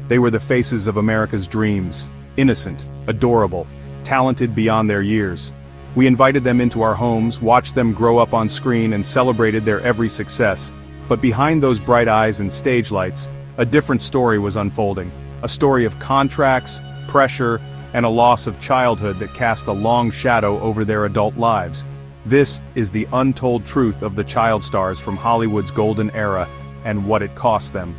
They were the faces of America's dreams, innocent, adorable, talented beyond their years. We invited them into our homes, watched them grow up on screen and celebrated their every success. But behind those bright eyes and stage lights, a different story was unfolding. A story of contracts, pressure, and a loss of childhood that cast a long shadow over their adult lives. This is the untold truth of the child stars from Hollywood's golden era and what it cost them.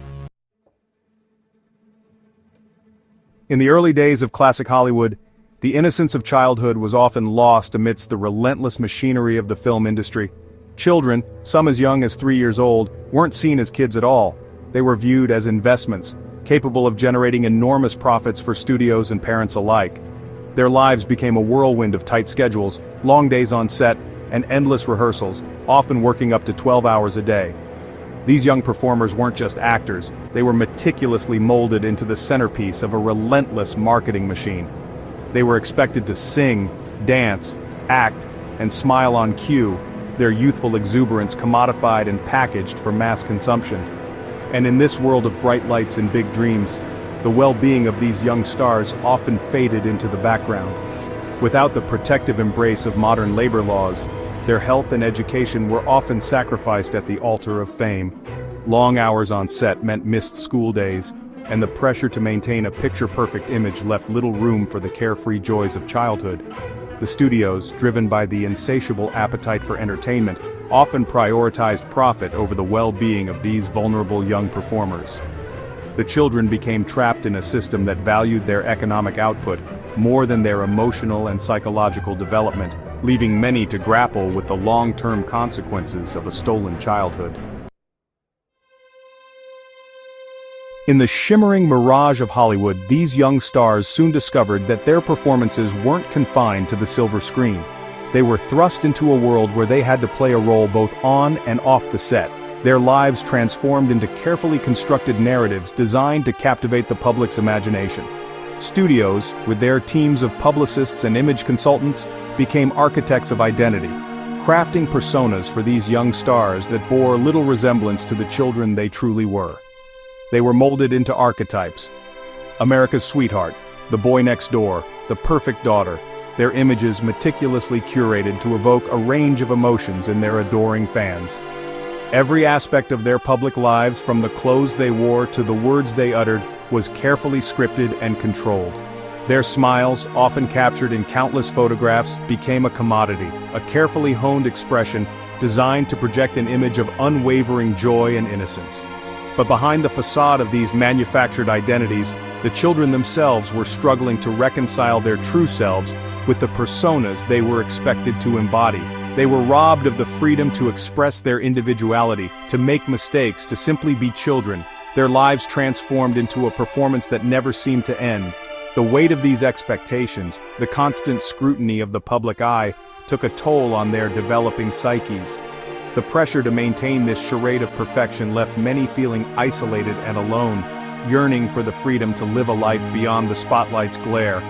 In the early days of classic Hollywood, the innocence of childhood was often lost amidst the relentless machinery of the film industry. Children, some as young as 3 years old, weren't seen as kids at all. They were viewed as investments, capable of generating enormous profits for studios and parents alike. Their lives became a whirlwind of tight schedules, long days on set, and endless rehearsals, often working up to 12 hours a day. These young performers weren't just actors, they were meticulously molded into the centerpiece of a relentless marketing machine. They were expected to sing, dance, act, and smile on cue, their youthful exuberance commodified and packaged for mass consumption. And in this world of bright lights and big dreams, the well-being of these young stars often faded into the background. Without the protective embrace of modern labor laws, their health and education were often sacrificed at the altar of fame. Long hours on set meant missed school days, and the pressure to maintain a picture-perfect image left little room for the carefree joys of childhood. The studios, driven by the insatiable appetite for entertainment, often prioritized profit over the well-being of these vulnerable young performers. The children became trapped in a system that valued their economic output more than their emotional and psychological development, leaving many to grapple with the long-term consequences of a stolen childhood. In the shimmering mirage of Hollywood, these young stars soon discovered that their performances weren't confined to the silver screen. They were thrust into a world where they had to play a role both on and off the set, their lives transformed into carefully constructed narratives designed to captivate the public's imagination. Studios, with their teams of publicists and image consultants, became architects of identity, crafting personas for these young stars that bore little resemblance to the children they truly were. They were molded into archetypes. America's sweetheart, the boy next door, the perfect daughter, their images meticulously curated to evoke a range of emotions in their adoring fans. Every aspect of their public lives, from the clothes they wore to the words they uttered, was carefully scripted and controlled. Their smiles, often captured in countless photographs, became a commodity, a carefully honed expression designed to project an image of unwavering joy and innocence. But behind the facade of these manufactured identities, the children themselves were struggling to reconcile their true selves with the personas they were expected to embody. They were robbed of the freedom to express their individuality, to make mistakes, to simply be children, their lives transformed into a performance that never seemed to end. The weight of these expectations, the constant scrutiny of the public eye, took a toll on their developing psyches. The pressure to maintain this charade of perfection left many feeling isolated and alone, yearning for the freedom to live a life beyond the spotlight's glare.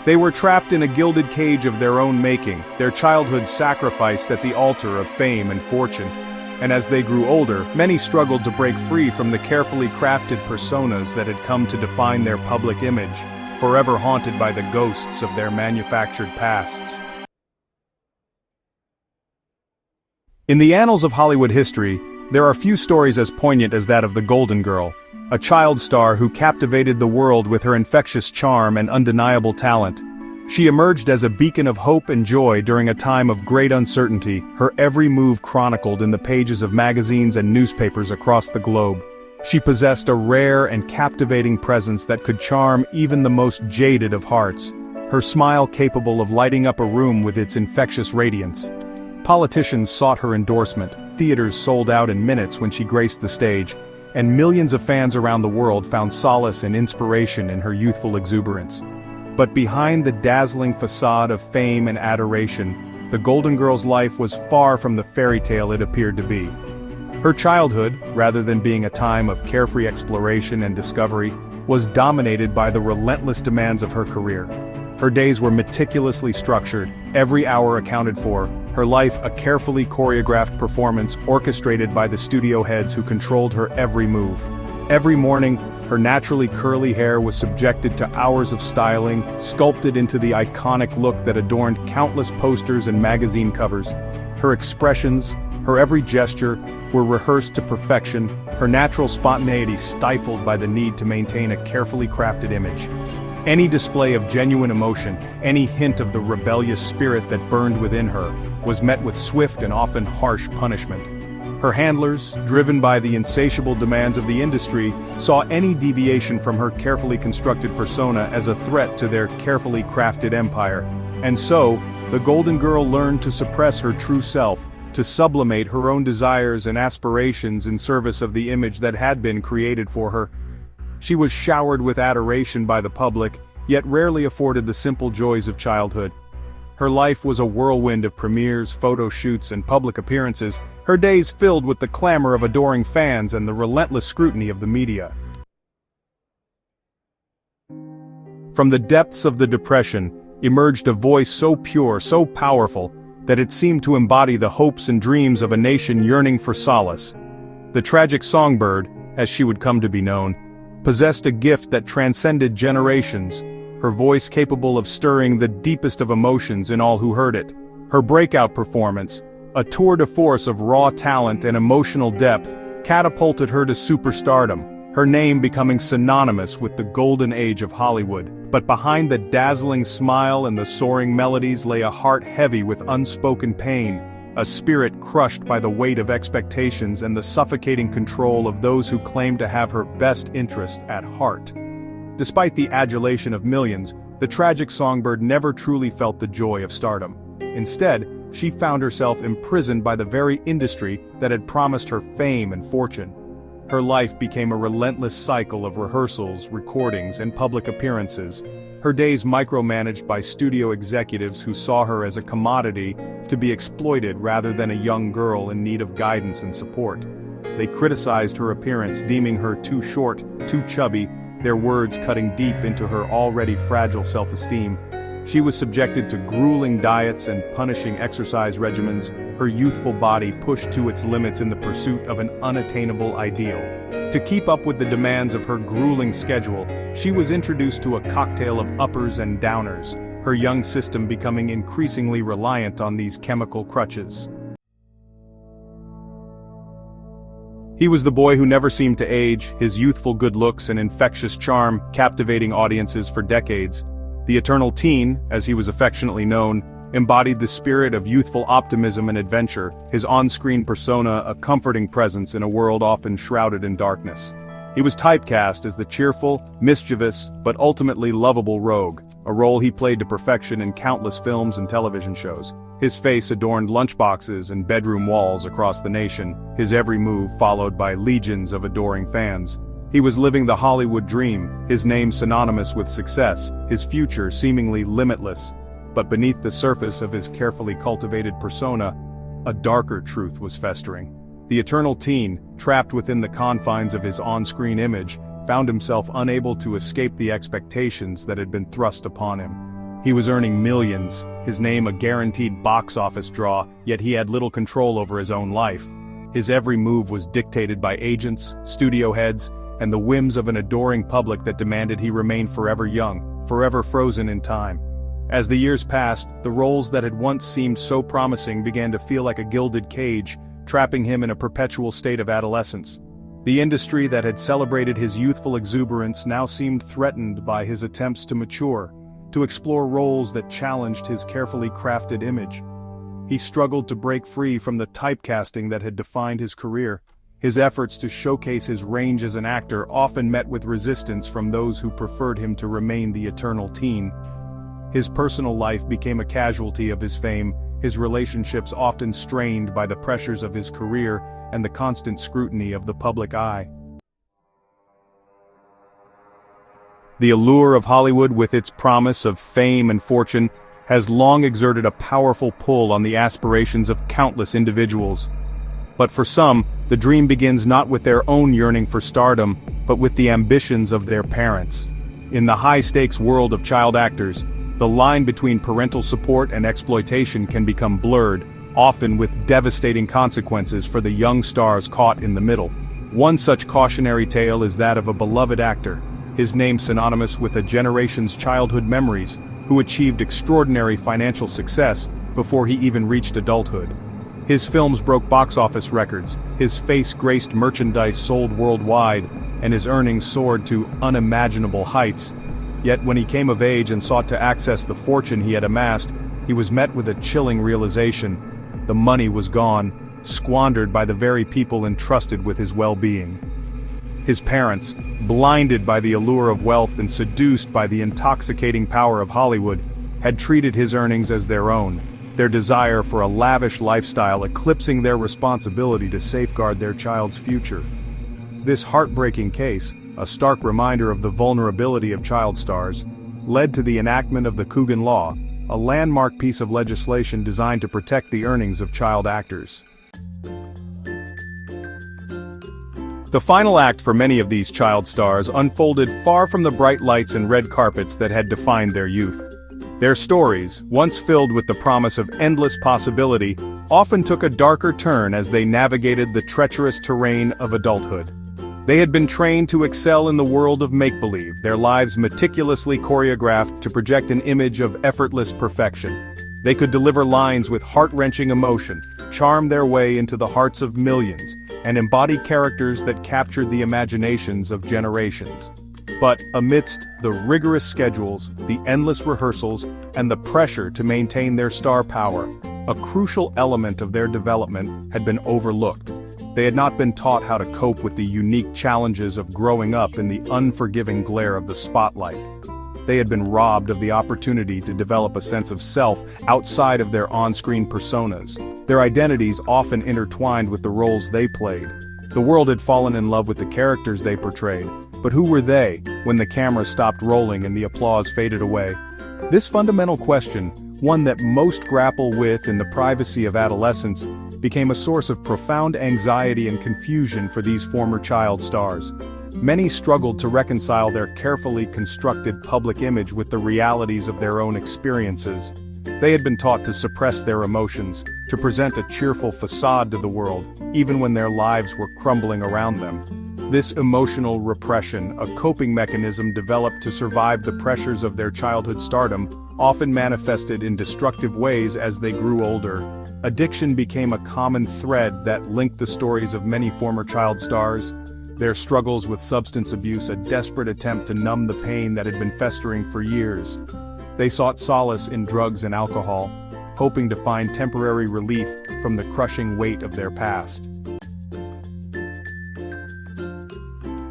They were trapped in a gilded cage of their own making, their childhood sacrificed at the altar of fame and fortune. And as they grew older, many struggled to break free from the carefully crafted personas that had come to define their public image, forever haunted by the ghosts of their manufactured pasts. In the annals of Hollywood history, there are few stories as poignant as that of the Golden Girl, a child star who captivated the world with her infectious charm and undeniable talent. She emerged as a beacon of hope and joy during a time of great uncertainty, her every move chronicled in the pages of magazines and newspapers across the globe. She possessed a rare and captivating presence that could charm even the most jaded of hearts, her smile capable of lighting up a room with its infectious radiance. Politicians sought her endorsement, theaters sold out in minutes when she graced the stage, and millions of fans around the world found solace and inspiration in her youthful exuberance. But behind the dazzling facade of fame and adoration, the Golden Girl's life was far from the fairy tale it appeared to be. Her childhood, rather than being a time of carefree exploration and discovery, was dominated by the relentless demands of her career. Her days were meticulously structured, every hour accounted for, her life a carefully choreographed performance orchestrated by the studio heads who controlled her every move. Every morning, her Her naturally curly hair was subjected to hours of styling, sculpted into the iconic look that adorned countless posters and magazine covers. Her expressions, her every gesture, were rehearsed to perfection, her natural spontaneity stifled by the need to maintain a carefully crafted image. Any display of genuine emotion, any hint of the rebellious spirit that burned within her, was met with swift and often harsh punishment. Her handlers, driven by the insatiable demands of the industry, saw any deviation from her carefully constructed persona as a threat to their carefully crafted empire. And so, the Golden Girl learned to suppress her true self, to sublimate her own desires and aspirations in service of the image that had been created for her. She was showered with adoration by the public, yet rarely afforded the simple joys of childhood. Her life was a whirlwind of premieres, photo shoots, and public appearances, her days filled with the clamor of adoring fans and the relentless scrutiny of the media. From the depths of the depression emerged a voice so pure, so powerful, that it seemed to embody the hopes and dreams of a nation yearning for solace. The tragic songbird, as she would come to be known, possessed a gift that transcended generations, her voice capable of stirring the deepest of emotions in all who heard it. Her breakout performance, a tour de force of raw talent and emotional depth, catapulted her to superstardom, her name becoming synonymous with the golden age of Hollywood. But behind the dazzling smile and the soaring melodies lay a heart heavy with unspoken pain, a spirit crushed by the weight of expectations and the suffocating control of those who claimed to have her best interest at heart. Despite the adulation of millions, the tragic songbird never truly felt the joy of stardom. Instead, she found herself imprisoned by the very industry that had promised her fame and fortune. Her life became a relentless cycle of rehearsals, recordings, and public appearances, her days micromanaged by studio executives who saw her as a commodity to be exploited rather than a young girl in need of guidance and support. They criticized her appearance, deeming her too short, too chubby, their words cutting deep into her already fragile self-esteem. She was subjected to grueling diets and punishing exercise regimens, her youthful body pushed to its limits in the pursuit of an unattainable ideal. To keep up with the demands of her grueling schedule, she was introduced to a cocktail of uppers and downers, her young system becoming increasingly reliant on these chemical crutches. He was the boy who never seemed to age, his youthful good looks and infectious charm captivating audiences for decades. The eternal teen, as he was affectionately known, embodied the spirit of youthful optimism and adventure, his on-screen persona a comforting presence in a world often shrouded in darkness. He was typecast as the cheerful, mischievous, but ultimately lovable rogue, a role he played to perfection in countless films and television shows. His face adorned lunchboxes and bedroom walls across the nation, his every move followed by legions of adoring fans. He was living the Hollywood dream, his name synonymous with success, his future seemingly limitless. But beneath the surface of his carefully cultivated persona, a darker truth was festering. The eternal teen, trapped within the confines of his on-screen image, found himself unable to escape the expectations that had been thrust upon him. He was earning millions, his name a guaranteed box office draw, yet he had little control over his own life. His every move was dictated by agents, studio heads, and the whims of an adoring public that demanded he remain forever young, forever frozen in time. As the years passed, the roles that had once seemed so promising began to feel like a gilded cage, trapping him in a perpetual state of adolescence. The industry that had celebrated his youthful exuberance now seemed threatened by his attempts to mature, to explore roles that challenged his carefully crafted image. He struggled to break free from the typecasting that had defined his career. His efforts to showcase his range as an actor often met with resistance from those who preferred him to remain the eternal teen. His personal life became a casualty of his fame, his relationships often strained by the pressures of his career and the constant scrutiny of the public eye. The allure of Hollywood, with its promise of fame and fortune, has long exerted a powerful pull on the aspirations of countless individuals. But for some, the dream begins not with their own yearning for stardom, but with the ambitions of their parents. In the high-stakes world of child actors, the line between parental support and exploitation can become blurred, often with devastating consequences for the young stars caught in the middle. One such cautionary tale is that of a beloved actor, his name synonymous with a generation's childhood memories, who achieved extraordinary financial success before he even reached adulthood. His films broke box office records, his face graced merchandise sold worldwide, and his earnings soared to unimaginable heights. Yet when he came of age and sought to access the fortune he had amassed, he was met with a chilling realization. The money was gone, squandered by the very people entrusted with his well-being. His parents, blinded by the allure of wealth and seduced by the intoxicating power of Hollywood, had treated his earnings as their own, their desire for a lavish lifestyle eclipsing their responsibility to safeguard their child's future. This heartbreaking case, a stark reminder of the vulnerability of child stars, led to the enactment of the Coogan Law, a landmark piece of legislation designed to protect the earnings of child actors. The final act for many of these child stars unfolded far from the bright lights and red carpets that had defined their youth. Their stories, once filled with the promise of endless possibility, often took a darker turn as they navigated the treacherous terrain of adulthood. They had been trained to excel in the world of make-believe, their lives meticulously choreographed to project an image of effortless perfection. They could deliver lines with heart-wrenching emotion, charm their way into the hearts of millions, and embody characters that captured the imaginations of generations. But amidst the rigorous schedules, the endless rehearsals, and the pressure to maintain their star power, a crucial element of their development had been overlooked. They had not been taught how to cope with the unique challenges of growing up in the unforgiving glare of the spotlight. They had been robbed of the opportunity to develop a sense of self outside of their on-screen personas, their identities often intertwined with the roles they played. The world had fallen in love with the characters they portrayed, but who were they when the camera stopped rolling and the applause faded away? This fundamental question, one that most grapple with in the privacy of adolescence, became a source of profound anxiety and confusion for these former child stars. Many struggled to reconcile their carefully constructed public image with the realities of their own experiences. They had been taught to suppress their emotions, to present a cheerful facade to the world, even when their lives were crumbling around them. This emotional repression, a coping mechanism developed to survive the pressures of their childhood stardom, often manifested in destructive ways as they grew older. Addiction became a common thread that linked the stories of many former child stars. Their struggles with substance abuse, a desperate attempt to numb the pain that had been festering for years. They sought solace in drugs and alcohol, hoping to find temporary relief from the crushing weight of their past.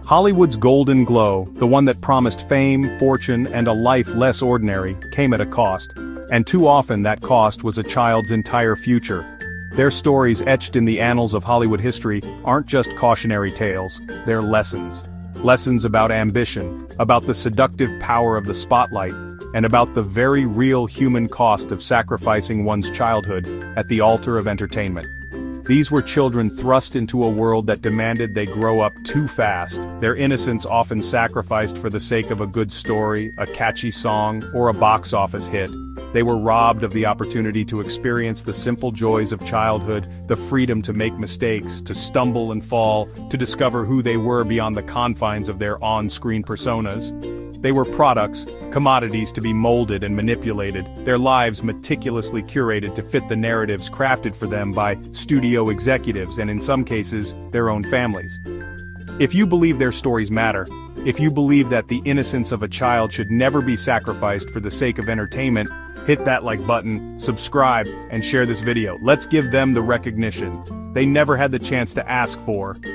Hollywood's golden glow, the one that promised fame, fortune, and a life less ordinary, came at a cost, and too often that cost was a child's entire future. Their stories etched in the annals of Hollywood history aren't just cautionary tales, they're lessons. Lessons about ambition, about the seductive power of the spotlight, and about the very real human cost of sacrificing one's childhood at the altar of entertainment. These were children thrust into a world that demanded they grow up too fast, their innocence often sacrificed for the sake of a good story, a catchy song, or a box office hit. They were robbed of the opportunity to experience the simple joys of childhood, the freedom to make mistakes, to stumble and fall, to discover who they were beyond the confines of their on-screen personas. They were products, commodities to be molded and manipulated, their lives meticulously curated to fit the narratives crafted for them by studio executives and in some cases, their own families. If you believe their stories matter, if you believe that the innocence of a child should never be sacrificed for the sake of entertainment, hit that like button, subscribe, and share this video. Let's give them the recognition they never had the chance to ask for.